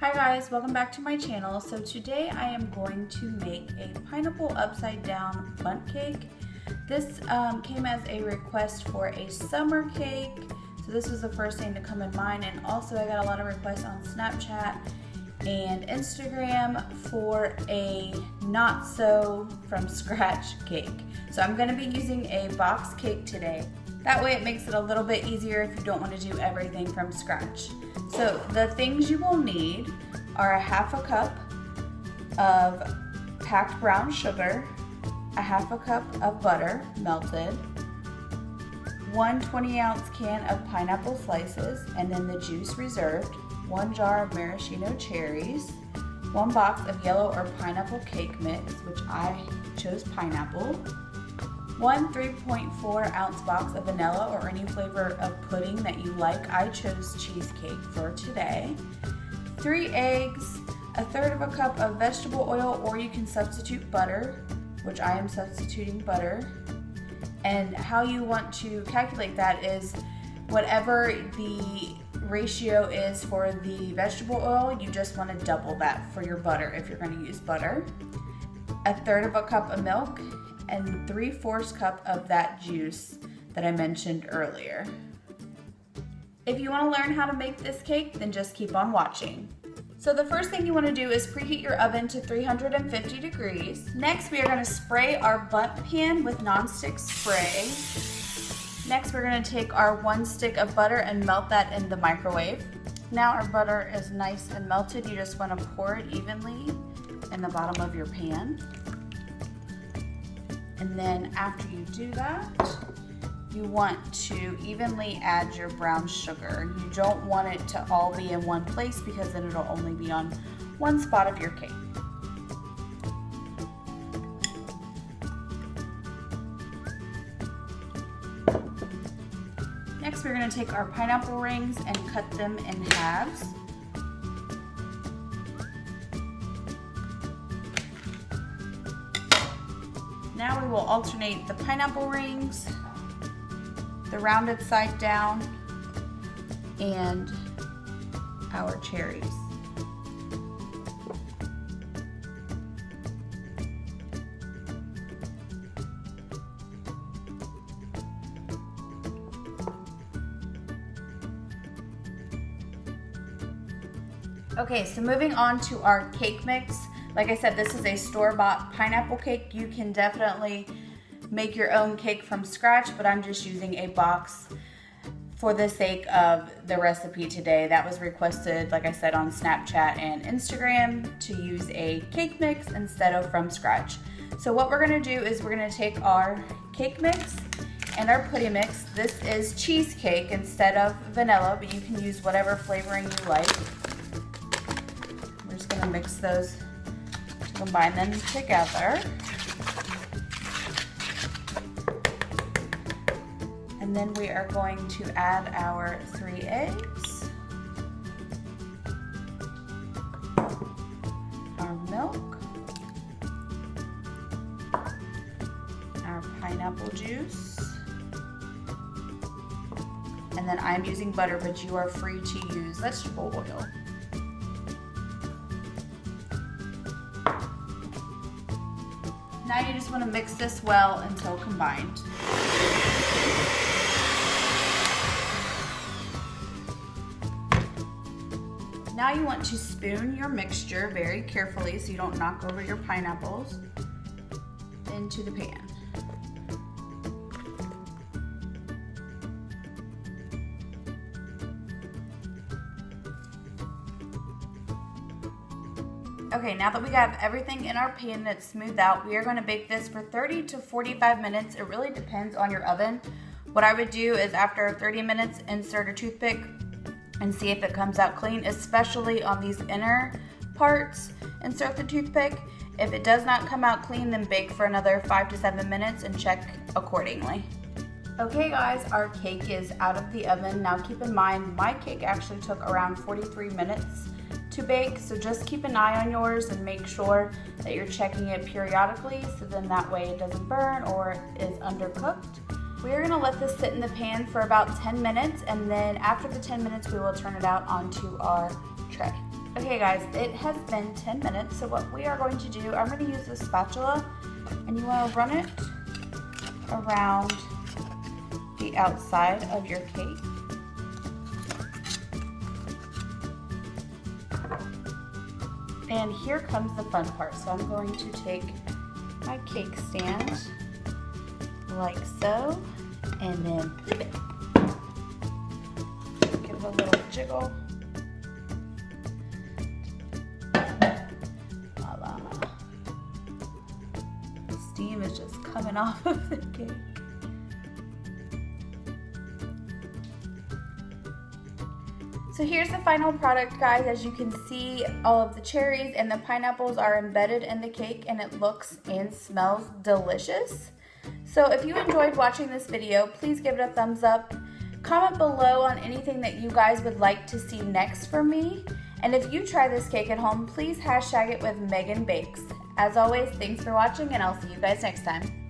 Hi guys, welcome back to my channel. So today I am going to make a pineapple upside down bundt cake. This came as a request for a summer cake. So this was the first thing to come in mind, and also I got a lot of requests on Snapchat and Instagram for a not so from scratch cake. So I'm going to be using a box cake today. That way it makes it a little bit easier if you don't want to do everything from scratch. So the things you will need are a half a cup of packed brown sugar, a half a cup of butter melted, 1 20-ounce can of pineapple slices and then the juice reserved, 1 jar of maraschino cherries, 1 box of yellow or pineapple cake mix, which I chose pineapple, 1 3.4 ounce box of vanilla or any flavor of pudding that you like. I chose cheesecake for today. 3 eggs, a third of a cup of vegetable oil, or you can substitute butter, which I am substituting butter. And how you want to calculate that is whatever the ratio is for the vegetable oil, you just want to double that for your butter if you're going to use butter. A third of a cup of milk, and 3/4 cup of that juice that I mentioned earlier. If you want to learn how to make this cake, then just keep on watching. So the first thing you want to do is preheat your oven to 350 degrees. Next, we are going to spray our bundt pan with nonstick spray. Next, we're going to take our 1 stick of butter and melt that in the microwave. Now our butter is nice and melted. You just want to pour it evenly in the bottom of your pan. And then after you do that, you want to evenly add your brown sugar. You don't want it to all be in one place because then it'll only be on one spot of your cake. Next, we're going to take our pineapple rings and cut them in halves. Now we will alternate the pineapple rings, the rounded side down, and our cherries. Okay, so moving on to our cake mix. Like I said, this is a store-bought pineapple cake. You can definitely make your own cake from scratch, but I'm just using a box for the sake of the recipe today. That was requested, like I said, on Snapchat and Instagram to use a cake mix instead of from scratch. So what we're gonna do is we're gonna take our cake mix and our pudding mix. This is cheesecake instead of vanilla, but you can use whatever flavoring you like. We're just gonna mix those, combine them together. And then we are going to add our 3 eggs, our milk, our pineapple juice, and then I'm using butter, but you are free to use vegetable oil. Now you just want to mix this well until combined. Now you want to spoon your mixture very carefully so you don't knock over your pineapples into the pan. Okay, now that we have everything in our pan that's smoothed out, we are going to bake this for 30 to 45 minutes. It really depends on your oven. What I would do is after 30 minutes, insert a toothpick and see if it comes out clean, especially on these inner parts. Insert the toothpick. If it does not come out clean, then bake for another 5 to 7 minutes and check accordingly. Okay guys, our cake is out of the oven. Now keep in mind, my cake actually took around 43 minutes to bake, so just keep an eye on yours and make sure that you're checking it periodically so then that way it doesn't burn or is undercooked. We are going to let this sit in the pan for about 10 minutes, and then after the 10 minutes we will turn it out onto our tray. Okay guys, it has been 10 minutes, so what we are going to do, I'm going to use this spatula, and you want to run it around the outside of your cake. And here comes the fun part. So I'm going to take my cake stand like so, and then flip it. Give it a little jiggle. Voila. The steam is just coming off of the cake. So here's the final product, guys. As you can see, all of the cherries and the pineapples are embedded in the cake, and it looks and smells delicious. So if you enjoyed watching this video, please give it a thumbs up. Comment below on anything that you guys would like to see next from me. And if you try this cake at home, please hashtag it with Megan Bakes. As always, thanks for watching, and I'll see you guys next time.